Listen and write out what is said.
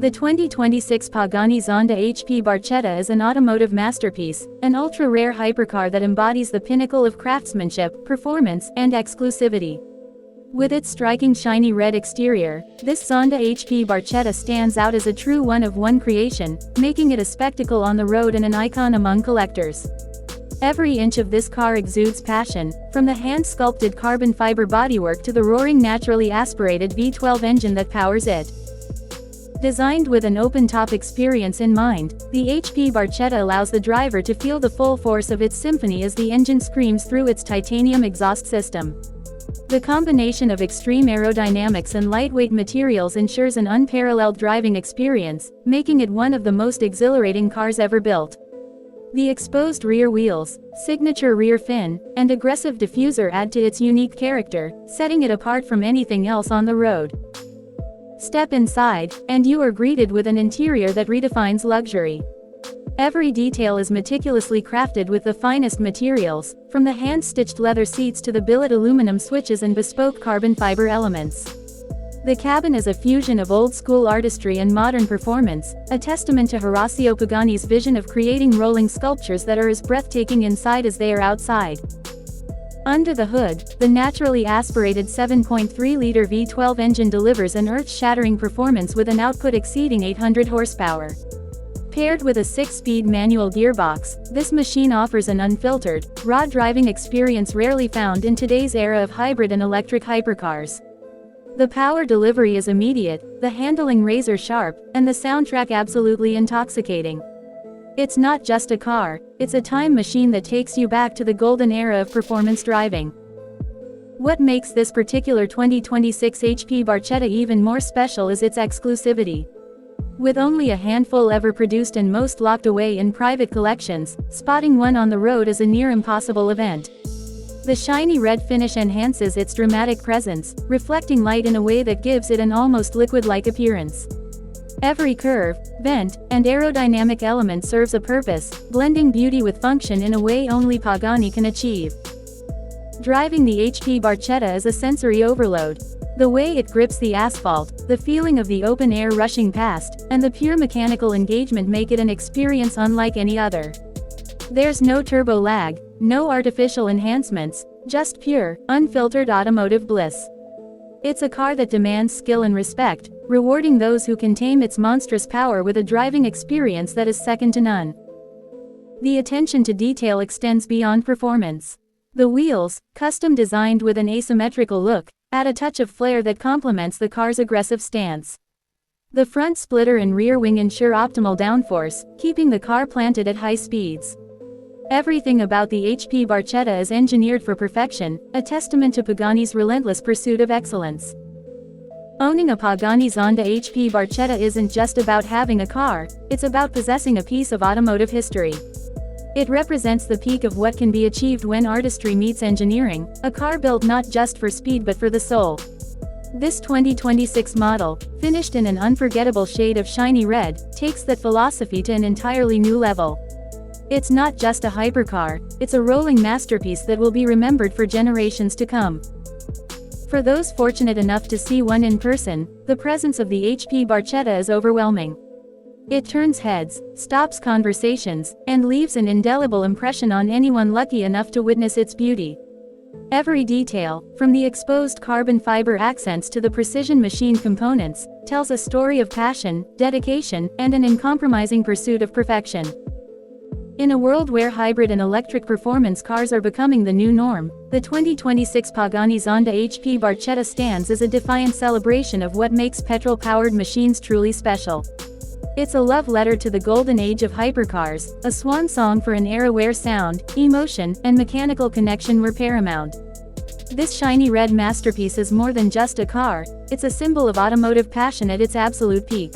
The 2026 Pagani Zonda HP Barchetta is an automotive masterpiece, an ultra-rare hypercar that embodies the pinnacle of craftsmanship, performance, and exclusivity. With its striking shiny red exterior, this Zonda HP Barchetta stands out as a true one-of-one creation, making it a spectacle on the road and an icon among collectors. Every inch of this car exudes passion, from the hand-sculpted carbon fiber bodywork to the roaring naturally aspirated V12 engine that powers it. Designed with an open-top experience in mind, the HP Barchetta allows the driver to feel the full force of its symphony as the engine screams through its titanium exhaust system. The combination of extreme aerodynamics and lightweight materials ensures an unparalleled driving experience, making it one of the most exhilarating cars ever built. The exposed rear wheels, signature rear fin, and aggressive diffuser add to its unique character, setting it apart from anything else on the road. Step inside, and you are greeted with an interior that redefines luxury. Every detail is meticulously crafted with the finest materials, from the hand-stitched leather seats to the billet aluminum switches and bespoke carbon fiber elements. The cabin is a fusion of old-school artistry and modern performance, a testament to Horacio Pagani's vision of creating rolling sculptures that are as breathtaking inside as they are outside. Under the hood, the naturally aspirated 7.3-liter V12 engine delivers an earth-shattering performance with an output exceeding 800 horsepower. Paired with a 6-speed manual gearbox, this machine offers an unfiltered, raw driving experience rarely found in today's era of hybrid and electric hypercars. The power delivery is immediate, the handling razor-sharp, and the soundtrack absolutely intoxicating. It's not just a car, it's a time machine that takes you back to the golden era of performance driving. What makes this particular 2026 HP Barchetta even more special is its exclusivity. With only a handful ever produced and most locked away in private collections, spotting one on the road is a near impossible event. The shiny red finish enhances its dramatic presence, reflecting light in a way that gives it an almost liquid-like appearance. Every curve, vent, and aerodynamic element serves a purpose, blending beauty with function in a way only Pagani can achieve. Driving the HP Barchetta is a sensory overload. The way it grips the asphalt, the feeling of the open air rushing past, and the pure mechanical engagement make it an experience unlike any other. There's no turbo lag, no artificial enhancements, just pure, unfiltered automotive bliss. It's a car that demands skill and respect, rewarding those who can tame its monstrous power with a driving experience that is second to none. The attention to detail extends beyond performance. The wheels, custom designed with an asymmetrical look, add a touch of flair that complements the car's aggressive stance. The front splitter and rear wing ensure optimal downforce, keeping the car planted at high speeds. Everything about the HP Barchetta is engineered for perfection, a testament to Pagani's relentless pursuit of excellence. Owning a Pagani Zonda HP Barchetta isn't just about having a car, it's about possessing a piece of automotive history. It represents the peak of what can be achieved when artistry meets engineering, a car built not just for speed but for the soul. This 2026 model, finished in an unforgettable shade of shiny red, takes that philosophy to an entirely new level. It's not just a hypercar, it's a rolling masterpiece that will be remembered for generations to come. For those fortunate enough to see one in person, the presence of the HP Barchetta is overwhelming. It turns heads, stops conversations, and leaves an indelible impression on anyone lucky enough to witness its beauty. Every detail, from the exposed carbon fiber accents to the precision machine components, tells a story of passion, dedication, and an uncompromising pursuit of perfection. In a world where hybrid and electric performance cars are becoming the new norm, the 2026 Pagani Zonda HP Barchetta stands as a defiant celebration of what makes petrol-powered machines truly special. It's a love letter to the golden age of hypercars, a swan song for an era where sound, emotion, and mechanical connection were paramount. This shiny red masterpiece is more than just a car, it's a symbol of automotive passion at its absolute peak.